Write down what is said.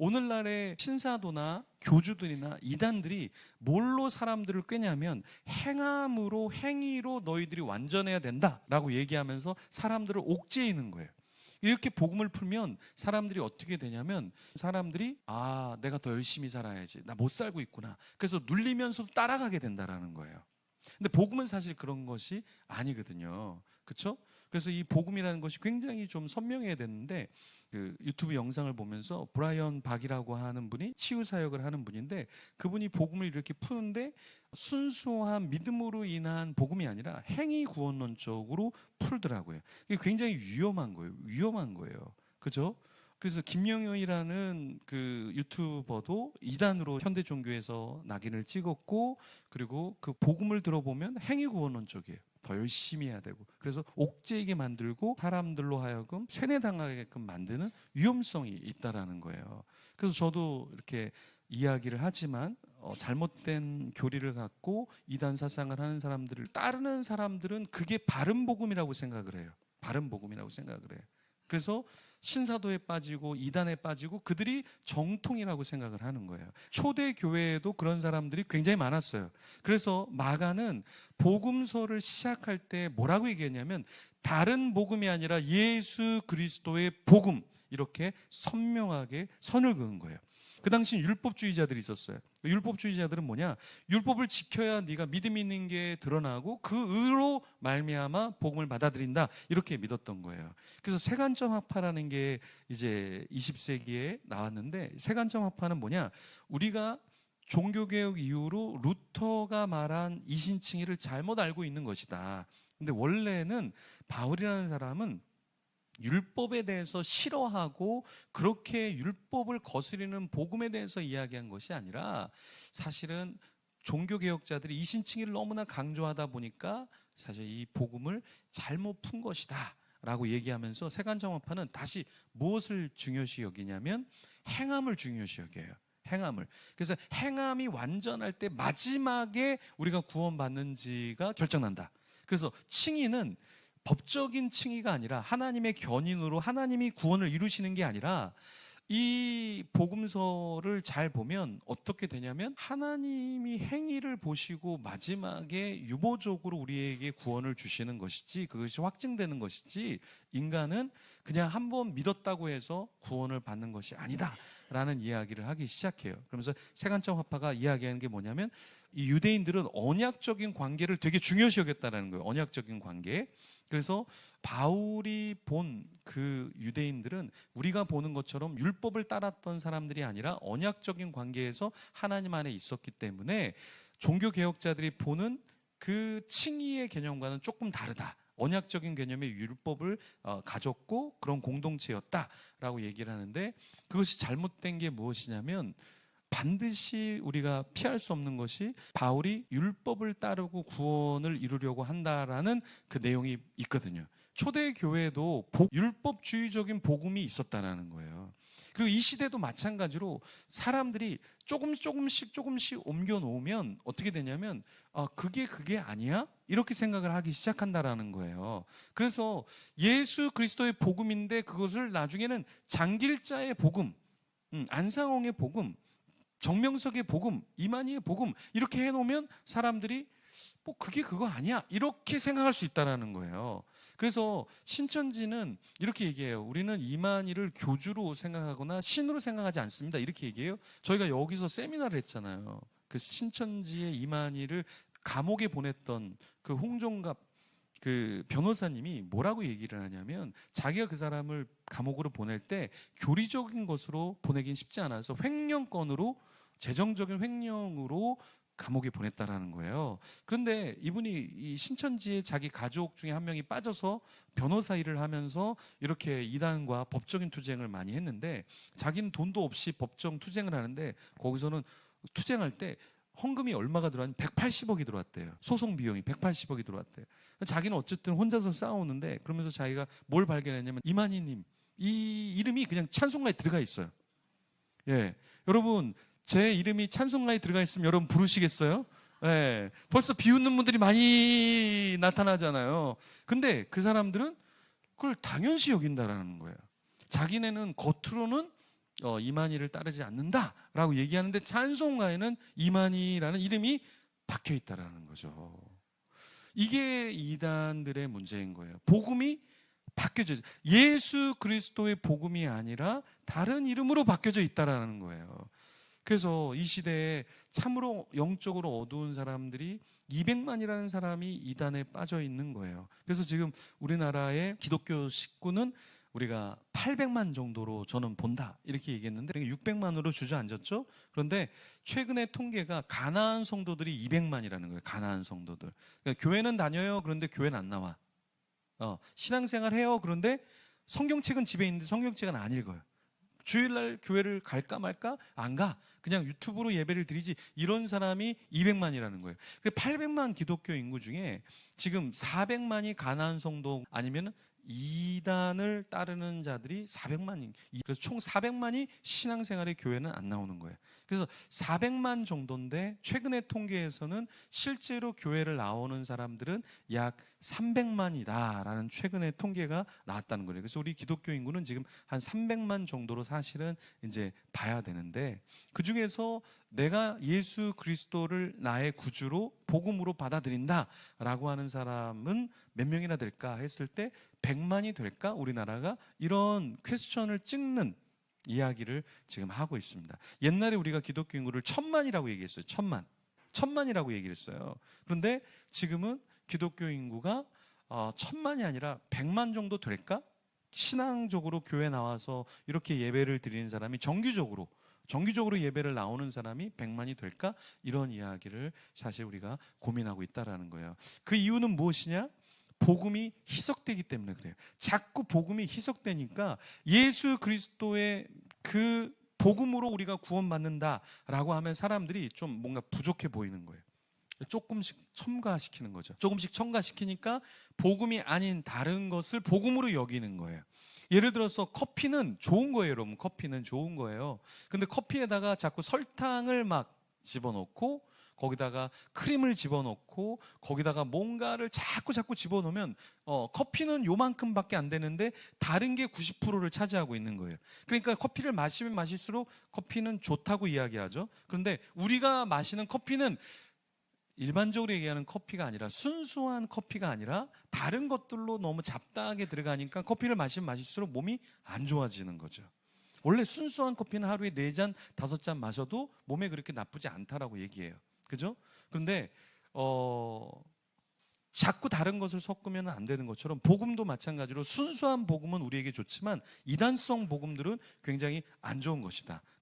오늘날의 신사도나 교주들이나 이단들이 뭘로 사람들을 꿰냐면 행함으로, 행위로 너희들이 완전해야 된다라고 얘기하면서 사람들을 옥죄이는 거예요. 이렇게 복음을 풀면 사람들이 어떻게 되냐면 사람들이 내가 더 열심히 살아야지, 나 못 살고 있구나, 그래서 눌리면서도 따라가게 된다라는 거예요. 근데 복음은 사실 그런 것이 아니거든요. 그렇죠? 그래서 이 복음이라는 것이 굉장히 좀 선명해야 되는데, 그 유튜브 영상을 보면서 브라이언 박이라고 하는 분이 치유 사역을 하는 분인데, 그분이 복음을 이렇게 푸는데 순수한 믿음으로 인한 복음이 아니라 행위 구원론적으로 풀더라고요. 이게 굉장히 위험한 거예요. 그죠? 그래서 김영효이라는 그 유튜버도 이단으로 현대 종교에서 낙인을 찍었고, 그리고 그 복음을 들어보면 행위 구원론적이에요. 더 열심히 해야 되고, 그래서 옥죄이게 만들고 사람들로 하여금 세뇌당하게끔 만드는 위험성이 있다라는 거예요. 그래서 저도 이렇게 이야기를 하지만 잘못된 교리를 갖고 이단 사상을 하는 사람들을 따르는 사람들은 그게 바른 복음이라고 생각을 해요. 바른 복음이라고 생각을 해요. 그래서 신사도에 빠지고 이단에 빠지고 그들이 정통이라고 생각을 하는 거예요. 초대 교회에도 그런 사람들이 굉장히 많았어요. 그래서 마가는 복음서를 시작할 때 뭐라고 얘기했냐면 다른 복음이 아니라 예수 그리스도의 복음, 이렇게 선명하게 선을 그은 거예요. 그 당시 율법주의자들이 있었어요. 율법주의자들은 뭐냐? 율법을 지켜야 네가 믿음이 있는 게 드러나고 그 의로 말미암아 복음을 받아들인다, 이렇게 믿었던 거예요. 그래서 세간점 학파라는 게 이제 20세기에 나왔는데, 세간점 학파는 뭐냐? 우리가 종교개혁 이후로 루터가 말한 이신칭의를 잘못 알고 있는 것이다. 근데 원래는 바울이라는 사람은 율법에 대해서 싫어하고 그렇게 율법을 거스리는 복음에 대해서 이야기한 것이 아니라, 사실은 종교개혁자들이 이신칭의를 너무나 강조하다 보니까 사실 이 복음을 잘못 푼 것이다 라고 얘기하면서 세간정합파는 다시 무엇을 중요시 여기냐면 행함을 중요시 여겨요. 행함을. 그래서 행함이 완전할 때 마지막에 우리가 구원받는지가 결정난다. 그래서 칭의는 법적인 칭의가 아니라 하나님의 견인으로 하나님이 구원을 이루시는 게 아니라, 이 복음서를 잘 보면 어떻게 되냐면 하나님이 행위를 보시고 마지막에 유보적으로 우리에게 구원을 주시는 것이지, 그것이 확증되는 것이지, 인간은 그냥 한번 믿었다고 해서 구원을 받는 것이 아니다 라는 이야기를 하기 시작해요. 그러면서 세간점 화파가 이야기하는 게 뭐냐면, 이 유대인들은 언약적인 관계를 되게 중요시 여겼다는 거예요. 언약적인 관계. 그래서 바울이 본 그 유대인들은 우리가 보는 것처럼 율법을 따랐던 사람들이 아니라 언약적인 관계에서 하나님 안에 있었기 때문에 종교개혁자들이 보는 그 칭의의 개념과는 조금 다르다. 언약적인 개념의 율법을 가졌고 그런 공동체였다라고 얘기를 하는데, 그것이 잘못된 게 무엇이냐면, 반드시 우리가 피할 수 없는 것이 바울이 율법을 따르고 구원을 이루려고 한다라는 그 내용이 있거든요. 초대 교회에도 율법주의적인 복음이 있었다라는 거예요. 그리고 이 시대도 마찬가지로 사람들이 조금씩 옮겨 놓으면 어떻게 되냐면 그게 아니야? 이렇게 생각을 하기 시작한다라는 거예요. 그래서 예수 그리스도의 복음인데 그것을 나중에는 장길자의 복음, 안상홍의 복음, 정명석의 복음, 이만희의 복음, 이렇게 해놓으면 사람들이 그게 그거 아니야, 이렇게 생각할 수 있다는 거예요. 그래서 신천지는 이렇게 얘기해요. 우리는 이만희를 교주로 생각하거나 신으로 생각하지 않습니다, 이렇게 얘기해요. 저희가 여기서 세미나를 했잖아요. 그 신천지의 이만희를 감옥에 보냈던 그 홍종갑 그 변호사님이 뭐라고 얘기를 하냐면, 자기가 그 사람을 감옥으로 보낼 때 교리적인 것으로 보내긴 쉽지 않아서 횡령건으로, 재정적인 횡령으로 감옥에 보냈다라는 거예요. 그런데 이분이 이 신천지의 자기 가족 중에 한 명이 빠져서 변호사 일을 하면서 이렇게 이단과 법적인 투쟁을 많이 했는데, 자기는 돈도 없이 법정 투쟁을 하는데 거기서는 투쟁할 때 헌금이 얼마가 들어왔냐면 180억이 들어왔대요. 소송 비용이 180억이 들어왔대요. 자기는 어쨌든 혼자서 싸우는데, 그러면서 자기가 뭘 발견했냐면 이만희님 이 이름이 그냥 찬송가에 들어가 있어요. 예, 여러분 제 이름이 찬송가에 들어가 있으면 여러분 부르시겠어요? 예, 벌써 비웃는 분들이 많이 나타나잖아요. 근데 그 사람들은 그걸 당연시 여긴다라는 거예요. 자기네는 겉으로는 이만희를 따르지 않는다라고 얘기하는데 찬송가에는 이만희라는 이름이 박혀 있다라는 거죠. 이게 이단들의 문제인 거예요. 복음이 바뀌어져 예수 그리스도의 복음이 아니라 다른 이름으로 바뀌어져 있다라는 거예요. 그래서 이 시대에 참으로 영적으로 어두운 사람들이 200만이라는 사람이 이단에 빠져 있는 거예요. 그래서 지금 우리나라의 기독교 식구는 우리가 800만 정도로 저는 본다 이렇게 얘기했는데 600만으로 주저앉았죠. 그런데 최근의 통계가 가나안 성도들이 200만이라는 거예요. 가나안 성도들. 그러니까 교회는 다녀요. 그런데 교회는 안 나와. 신앙생활 해요. 그런데 성경책은 집에 있는데 성경책은 안 읽어요. 주일날 교회를 갈까 말까? 안 가. 그냥 유튜브로 예배를 드리지. 이런 사람이 200만이라는 거예요. 800만 기독교 인구 중에 지금 400만이 가나안 성도 아니면 이단을 따르는 자들이 400만인. 그래서 총 400만이 신앙생활의 교회는 안 나오는 거예요. 그래서 400만 정도인데 최근의 통계에서는 실제로 교회를 나오는 사람들은 약 300만이다라는 최근의 통계가 나왔다는 거예요. 그래서 우리 기독교 인구는 지금 한 300만 정도로 사실은 이제 봐야 되는데 그 중에서 내가 예수 그리스도를 나의 구주로 복음으로 받아들인다라고 하는 사람은 몇 명이나 될까 했을 때 100만이 될까? 우리나라가 이런 퀘스천을 찍는 이야기를 지금 하고 있습니다. 옛날에 우리가 기독교 인구를 1000만이라고 얘기했어요. 1000만이라고 얘기를 했어요. 그런데 지금은 기독교 인구가 1000만이 아니라 100만 정도 될까? 신앙적으로 교회 나와서 이렇게 예배를 드리는 사람이 정규적으로 예배를 나오는 사람이 100만이 될까? 이런 이야기를 사실 우리가 고민하고 있다라는 거예요. 그 이유는 무엇이냐? 복음이 희석되기 때문에 그래요. 자꾸 복음이 희석되니까 예수 그리스도의 그 복음으로 우리가 구원받는다라고 하면 사람들이 좀 뭔가 부족해 보이는 거예요. 조금씩 첨가시키는 거죠. 조금씩 첨가시키니까 복음이 아닌 다른 것을 복음으로 여기는 거예요. 예를 들어서 커피는 좋은 거예요, 여러분. 커피는 좋은 거예요. 근데 커피에다가 자꾸 설탕을 막 집어넣고 거기다가 크림을 집어넣고 거기다가 뭔가를 자꾸 집어넣으면 커피는 요만큼밖에 안 되는데 다른 게 90%를 차지하고 있는 거예요. 그러니까 커피를 마시면 마실수록 커피는 좋다고 이야기하죠. 그런데 우리가 마시는 커피는 일반적으로 얘기하는 커피가 아니라 순수한 커피가 아니라 다른 것들로 너무 잡다하게 들어가니까 커피를 마시면 마실수록 몸이 안 좋아지는 거죠. 원래 순수한 커피는 하루에 4잔, 5잔 마셔도 몸에 그렇게 나쁘지 않다라고 얘기해요. 그죠? 그런데 자꾸 다른 것을 섞으면 안 되는 것처럼 복음도 마찬가지로 순수한 복음은 우리에게 좋지만 이단성 복음들은 굉장히 안 좋은 것이다.